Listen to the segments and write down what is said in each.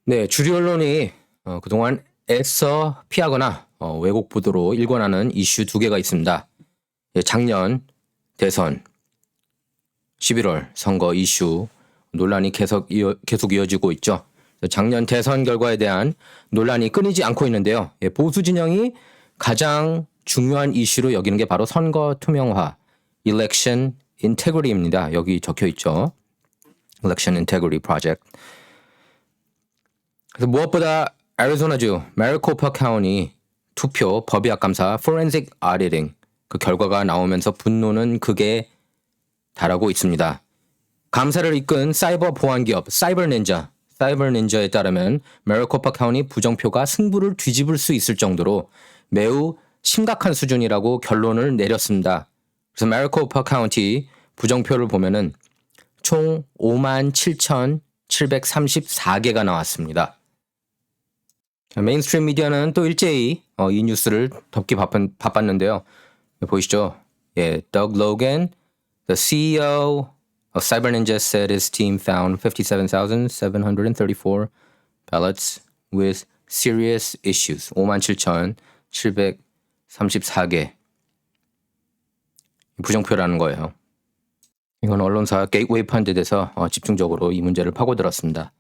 네, 주류 언론이 그동안 애써 피하거나 왜곡 보도로 일관하는 이슈 두 개가 있습니다. 예, 작년 대선, 11월 선거 이슈 논란이 계속 이어지고 있죠. 작년 대선 결과에 대한 논란이 끊이지 않고 있는데요. 예, 보수 진영이 가장 중요한 이슈로 여기는 게 바로 선거 투명화, Election Integrity입니다. 여기 적혀 있죠. Election Integrity Project. 그래서 무엇보다 애리조나주 마리코파 카운티 투표 법의학 감사 Forensic Auditing 그 결과가 나오면서 분노는 극에 달하고 있습니다. 감사를 이끈 사이버 보안 기업 사이버닌자에 따르면 마리코파 카운티 부정표가 승부를 뒤집을 수 있을 정도로 매우 심각한 수준이라고 결론을 내렸습니다. 그래서 마리코파 카운티 부정표를 보면은 총 57,734개가 나왔습니다. 메인스트림 미디어는 또 일제히 이 뉴스를 덮기 바빴는데요. 보이시죠? 예, Doug Logan, the CEO of CyberNinja said his team found 57,734 ballots with serious issues. 57,734개 부정표라는 거예요. 이건 언론사 게이트웨이 펀드에서 집중적으로 이 문제를 파고들었습니다.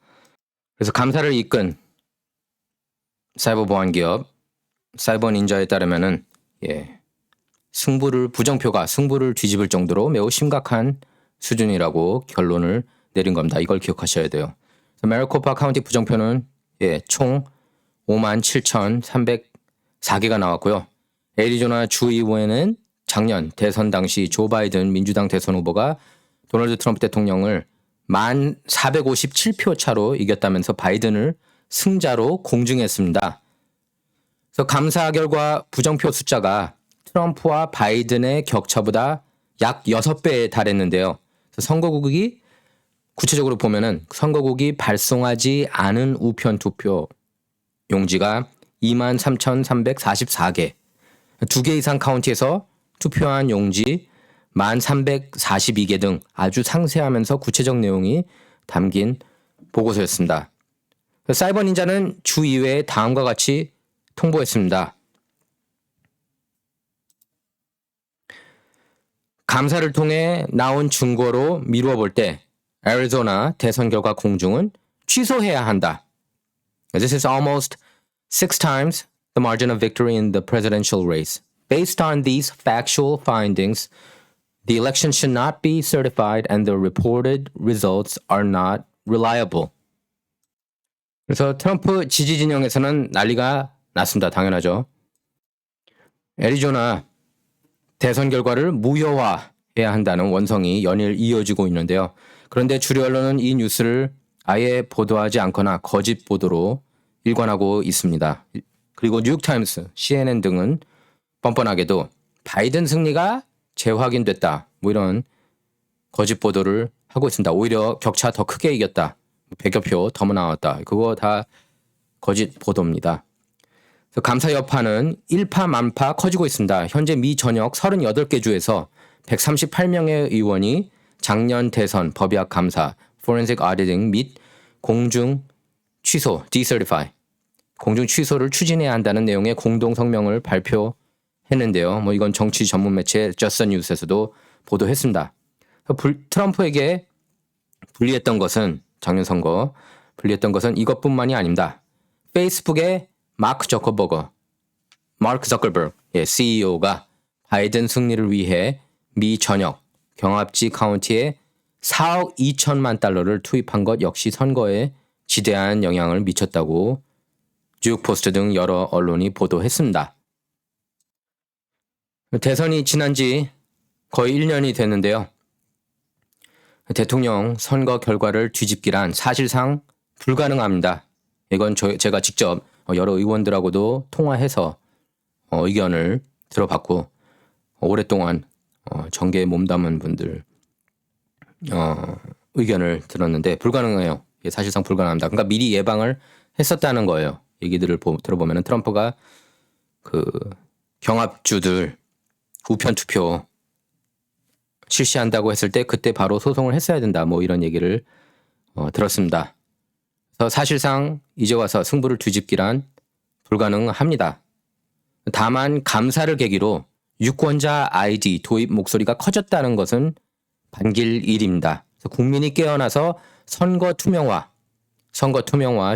그래서 감사를 이끈 사이버 보안 기업 사이버닌자에 따르면은 부정표가 승부를 뒤집을 정도로 매우 심각한 수준이라고 결론을 내린 겁니다. 이걸 기억하셔야 돼요. 마리코파 카운티 부정표는 총 57,304개가 나왔고요. 애리조나 주의회는 작년 대선 당시 조 바이든 민주당 대선 후보가 도널드 트럼프 대통령을 1,457표 차로 이겼다면서 바이든을 승자로 공증했습니다. 그래서 감사 결과 부정표 숫자가 트럼프와 바이든의 격차보다 약 6배에 달했는데요. 그래서 선거국이 구체적으로 보면은 선거국이 발송하지 않은 우편 투표 용지가 23,344개, 2개 이상 카운티에서 투표한 용지 1,342개 등 아주 상세하면서 구체적 내용이 담긴 보고서였습니다. 사이버닌자는 주의회에 다음과 같이 통보했습니다. 감사를 통해 나온 증거로 미루어 볼 때 애리조나 대선 결과 공중은 취소해야 한다. This is almost 6 times the margin of victory in the presidential race. Based on these factual findings, the election should not be certified and the reported results are not reliable. 그래서 트럼프 지지 진영에서는 난리가 났습니다. 당연하죠. 애리조나 대선 결과를 무효화해야 한다는 원성이 연일 이어지고 있는데요. 그런데 주류 언론은 이 뉴스를 아예 보도하지 않거나 거짓 보도로 일관하고 있습니다. 그리고 뉴욕타임스, CNN 등은 뻔뻔하게도 바이든 승리가 재확인됐다. 이런 거짓 보도를 하고 있습니다. 오히려 격차 더 크게 이겼다. 100여 표 더 나왔다. 그거 다 거짓 보도입니다. 감사 여파는 일파만파 커지고 있습니다. 현재 미 전역 38개 주에서 138명의 의원이 작년 대선 법의학 감사 Forensic Auditing 및 공중 취소 Decertify 공중 취소를 추진해야 한다는 내용의 공동 성명을 발표했는데요. 이건 정치 전문 매체 Just the News에서도 보도했습니다. 트럼프에게 불리했던 것은 작년 선거 불리했던 것은 이것뿐만이 아닙니다. 페이스북의 마크 저커버그 CEO가 바이든 승리를 위해 미 전역 경합지 카운티에 4억 2천만 달러를 투입한 것 역시 선거에 지대한 영향을 미쳤다고 뉴욕포스트 등 여러 언론이 보도했습니다. 대선이 지난 지 거의 1년이 됐는데요. 대통령 선거 결과를 뒤집기란 사실상 불가능합니다. 이건 제가 직접 여러 의원들하고도 통화해서 의견을 들어봤고 오랫동안 정계에 몸담은 분들 의견을 들었는데 불가능해요. 사실상 불가능합니다. 그러니까 미리 예방을 했었다는 거예요. 얘기들을 들어보면 트럼프가 그 경합주들 우편 투표 실시한다고 했을 때 그때 바로 소송을 했어야 된다. 이런 얘기를 들었습니다. 그래서 사실상 이제 와서 승부를 뒤집기란 불가능합니다. 다만 감사를 계기로 유권자 아이디 도입 목소리가 커졌다는 것은 반길 일입니다. 그래서 국민이 깨어나서 선거 투명화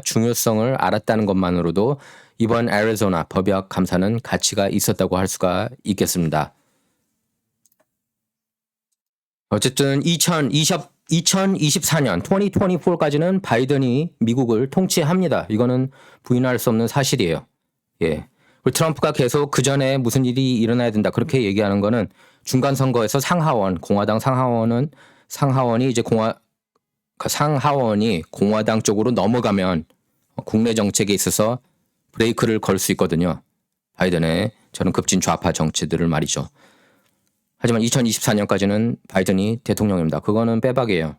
중요성을 알았다는 것만으로도 이번 애리조나 법약 감사는 가치가 있었다고 할 수가 있겠습니다. 어쨌든 2024년 2024까지는 바이든이 미국을 통치합니다. 이거는 부인할 수 없는 사실이에요. 예. 트럼프가 계속 그 전에 무슨 일이 일어나야 된다 그렇게 얘기하는 거는 중간 선거에서 공화당 상하원이 이제 상하원이 공화당 쪽으로 넘어가면 국내 정책에 있어서 브레이크를 걸 수 있거든요. 바이든의 저는 급진 좌파 정치들을 말이죠. 하지만 2024년까지는 바이든이 대통령입니다. 그거는 빼박이에요.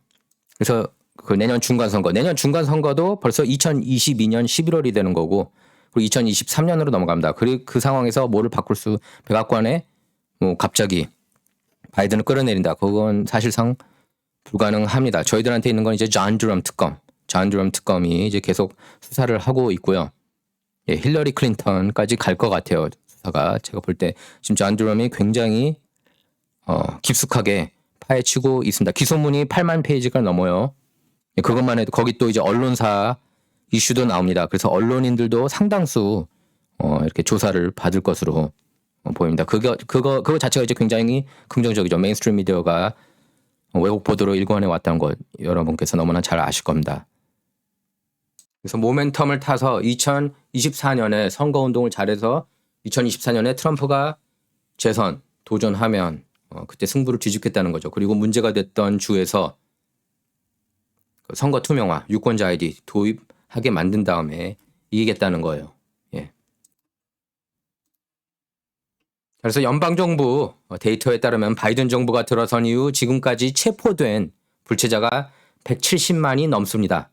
그래서 그 내년 중간선거도 벌써 2022년 11월이 되는 거고 그리고 2023년으로 넘어갑니다. 그리고 그 상황에서 백악관에 뭐 갑자기 바이든을 끌어내린다. 그건 사실상 불가능합니다. 저희들한테 있는 건 이제 존 드럼 특검이 이제 계속 수사를 하고 있고요. 예, 힐러리 클린턴까지 갈 것 같아요. 수사가 제가 볼 때 지금 존 드럼이 굉장히 깊숙하게 파헤치고 있습니다. 기소문이 8만 페이지가 넘어요. 예, 그것만 해도 거기 또 이제 언론사 이슈도 나옵니다. 그래서 언론인들도 상당수 이렇게 조사를 받을 것으로 보입니다. 그거 자체가 이제 굉장히 긍정적이죠. 메인스트림 미디어가 외국 보도로 일관해 왔다는 것 여러분께서 너무나 잘 아실 겁니다. 그래서 모멘텀을 타서 2024년에 선거운동을 잘해서 2024년에 트럼프가 재선 도전하면 그때 승부를 뒤집겠다는 거죠. 그리고 문제가 됐던 주에서 선거 투명화, 유권자 아이디 도입하게 만든 다음에 이기겠다는 거예요. 예. 그래서 연방정부 데이터에 따르면 바이든 정부가 들어선 이후 지금까지 체포된 불체자가 170만이 넘습니다.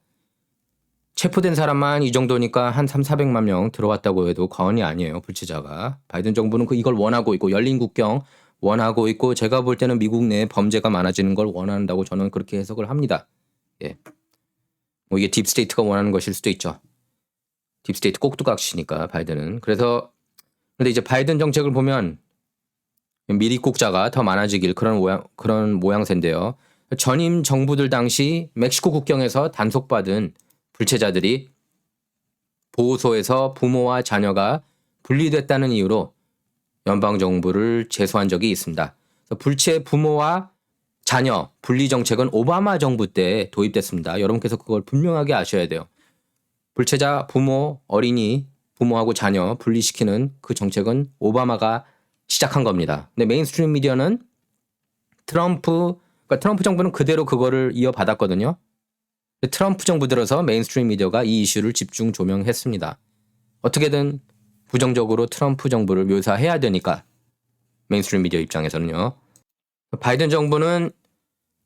체포된 사람만 이 정도니까 한 3,400만 명 들어왔다고 해도 과언이 아니에요. 불체자가. 바이든 정부는 이걸 원하고 있고 열린 국경 원하고 있고 제가 볼 때는 미국 내에 범죄가 많아지는 걸 원한다고 저는 그렇게 해석을 합니다. 예. 뭐 이게 딥스테이트가 원하는 것일 수도 있죠. 딥스테이트 꼭두각시니까 바이든은. 그래서 근데 이제 바이든 정책을 보면 미립국자가 더 많아지길 그런 모양새인데요. 전임 정부들 당시 멕시코 국경에서 단속받은 불체자들이 보호소에서 부모와 자녀가 분리됐다는 이유로 연방정부를 제소한 적이 있습니다. 불체 부모와 자녀 분리 정책은 오바마 정부 때 도입됐습니다. 여러분께서 그걸 분명하게 아셔야 돼요. 불체자 부모, 어린이, 부모하고 자녀 분리시키는 그 정책은 오바마가 시작한 겁니다. 근데 메인스트림 미디어는 트럼프 정부는 그대로 그거를 이어받았거든요. 트럼프 정부 들어서 메인스트림 미디어가 이 이슈를 집중 조명했습니다. 어떻게든 부정적으로 트럼프 정부를 묘사해야 되니까 메인스트림 미디어 입장에서는요. 바이든 정부는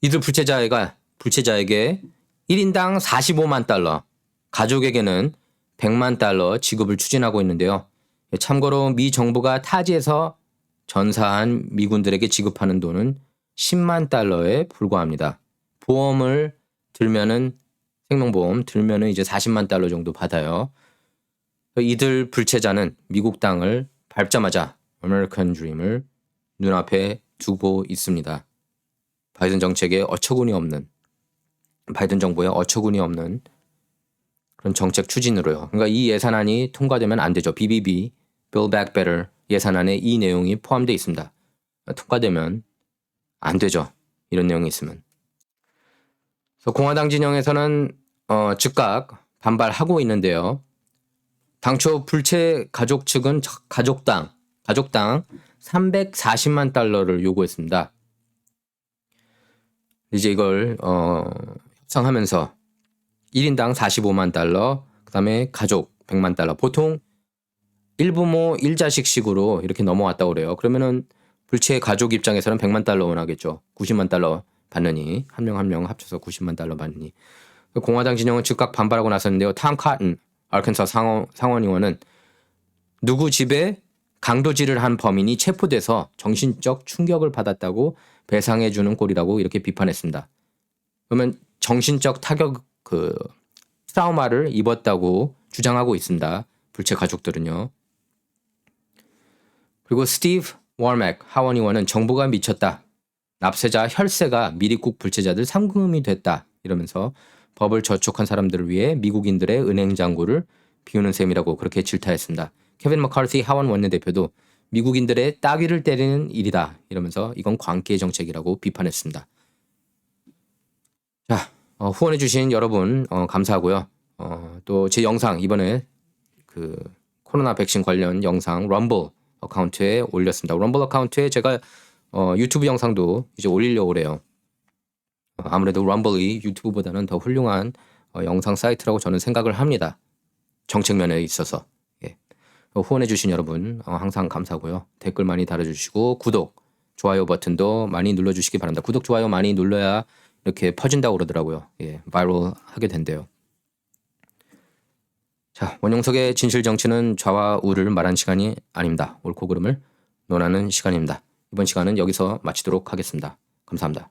이들 불체자에게 1인당 45만 달러, 가족에게는 100만 달러 지급을 추진하고 있는데요. 참고로 미 정부가 타지에서 전사한 미군들에게 지급하는 돈은 10만 달러에 불과합니다. 보험을 들면은 생명보험 들면은 이제 40만 달러 정도 받아요. 이들 불체자는 미국 땅을 밟자마자 아메리칸 드림을 눈앞에 두고 있습니다. 바이든 정부의 어처구니 없는 그런 정책 추진으로요. 그러니까 이 예산안이 통과되면 안 되죠. BBB, Build Back Better 예산안에 이 내용이 포함되어 있습니다. 통과되면 안 되죠. 이런 내용이 있으면. 그래서 공화당 진영에서는 즉각 반발하고 있는데요. 당초 불체 가족 측은 가족당 340만 달러를 요구했습니다. 이제 이걸 협상하면서 1인당 45만 달러, 그다음에 가족 100만 달러. 보통 1부모 1자식식으로 이렇게 넘어왔다고 그래요. 그러면은 불체 가족 입장에서는 100만 달러 원하겠죠. 90만 달러 받느니 한 명 합쳐서 90만 달러 받느니. 공화당 진영은 즉각 반발하고 나섰는데요. 탐 카튼 아르칸사 상원 의원은 누구 집에 강도질을 한 범인이 체포돼서 정신적 충격을 받았다고 배상해 주는 꼴이라고 이렇게 비판했습니다. 그러면 정신적 타격 트라우마를 입었다고 주장하고 있습니다. 불체 가족들은요. 그리고 스티브 워맥 하원 의원은 정부가 미쳤다. 납세자 혈세가 미리국 불체자들 상금이 됐다. 이러면서 법을 저촉한 사람들을 위해 미국인들의 은행 잔고를 비우는 셈이라고 그렇게 질타했습니다. 케빈 머카르티 하원 원내대표도 미국인들의 따귀를 때리는 일이다. 이러면서 이건 광기의 정책이라고 비판했습니다. 자, 후원해주신 여러분 감사하고요. 또 제 영상 이번에 그 코로나 백신 관련 영상 럼블 어카운트에 올렸습니다. 럼블 어카운트에 제가 유튜브 영상도 이제 올리려고 그래요. 아무래도 럼블이 유튜브보다는 더 훌륭한 영상 사이트라고 저는 생각을 합니다. 정책 면에 있어서. 예. 후원해주신 여러분 항상 감사하고요. 댓글 많이 달아주시고 구독, 좋아요 버튼도 많이 눌러주시기 바랍니다. 구독, 좋아요 많이 눌러야 이렇게 퍼진다고 그러더라고요. 예, 바이럴 하게 된대요. 자, 원용석의 진실정치는 좌와 우를 말하는 시간이 아닙니다. 옳고 그름을 논하는 시간입니다. 이번 시간은 여기서 마치도록 하겠습니다. 감사합니다.